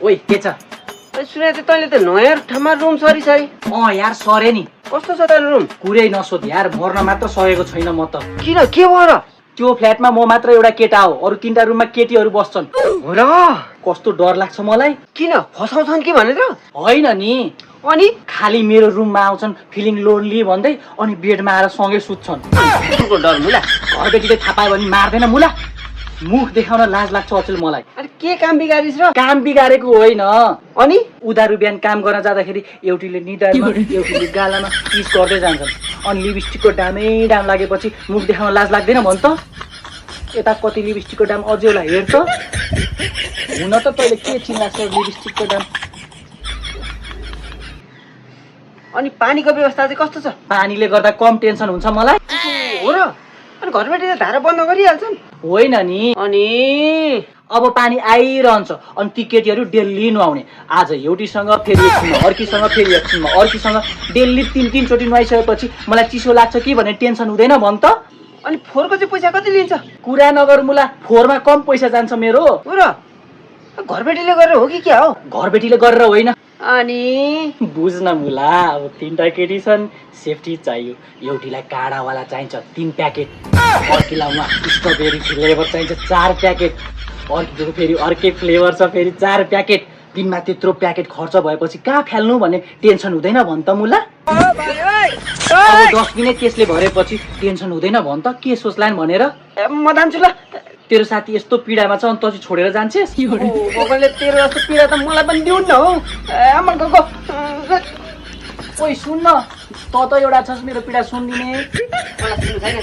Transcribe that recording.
ओइ के छ? सुने त तैँले त नयाँ ठाउँमा रुम सरी यार सरे नि। कस्तो छ त रुम? कुरै नसोध यार, मर्न मात्र सकेको छैन म त। किन के भयो र? त्यो फ्ल्याटमा म मात्र एउटा केटा हो, अरू 3टा रुममा केटीहरू बस्छन्। हो र? कस्तो डर लाग्छ मलाई। किन फसाउँछन् कि भनेर? होइन नि, अनि खाली मेरो रुममा आउँछन् फिलिङ लोन्ली भन्दै, अनि बेडमा आएर सँगै सुत्छन्। कुकुरको डर मुला। घरबेटीले थाहा पायो भने मार्दैन मुला। मुख देखाउन लाज लाग्छ अचेल मलाई। अनि के काम बिगारिस र? काम बिगारेको होइन। अनि उधारो बिहान काम गर्न जाँदाखेरि एउटीले निधारमा एउटीले गालामा किस गर्दै जान्छन्। अनि लिपस्टिकको दामै दाम लागेपछि मुख देखाउन लाज लाग्दैन भन् त? यता कति लिपस्टिकको दाम अझै होला हेर त। हुन त तैँले के चिन्लास् लिपस्टिकको दाम? अनि पानीको व्यवस्था चाहिँ कस्तो छ? पानीले गर्दा कम टेन्सन हुन्छ मलाई। हो र? अनि घरबेटीले धारा बन्द गरिहाल्छन्? होइन नि, अनि अब पानी आइरहन्छ अनि ती केटीहरू डेली नुहाउने। आज एउटीसँग फेरि एकछिनमा, अर्कीसँग फेरि एकछिनमा, अर्कीसँग डेली 3 चोटि नुहाइसकेपछि मलाई चिसो लाग्छ कि भन्ने टेन्सन हुँदैन भन् त? अनि फोहोरको चाहिँ पैसा कति लिन्छ? कुरा नगर मुला, फोहोरमा कम पैसा जान्छ मेरो। हो र? घरबेटीले गरेर हो कि क्या हो? घरबेटीले गरेर होइन। अनि बुझ्न मुला, अब 3टा केटी छन्, सेफ्टी चाहियो। एउटीलाई काँडावाला चाहिन्छ 3 प्याकेट, अर्कीलाई उहाँ स्ट्रबेरी फ्लेभर चाहिन्छ 4 प्याकेट, अर्कीको फेरि अर्कै फ्लेभर छ फेरि 4 प्याकेट। दिनमा त्यत्रो प्याकेट खर्च भएपछि कहाँ फ्याल्नु भन्ने टेन्सन हुँदैन भन् त मुला? अब 10 दिनै त्यसले भरेपछि टेन्सन हुँदैन भन् त? के सोच्लान् भनेर? म जान्छु ल। तेरो साथी यस्तो पीडामा छ अनि तँ चाहिँ छोडेर जान्छेस्? भगवानले तेरो जस्तो पीडा त मलाई पनि दिउन् न हौ। आमा गो। ओइ सुन्न, तँ त एउटा छस् मेरो पीडा सुनिदिने। मलाई सुन्नु छैन।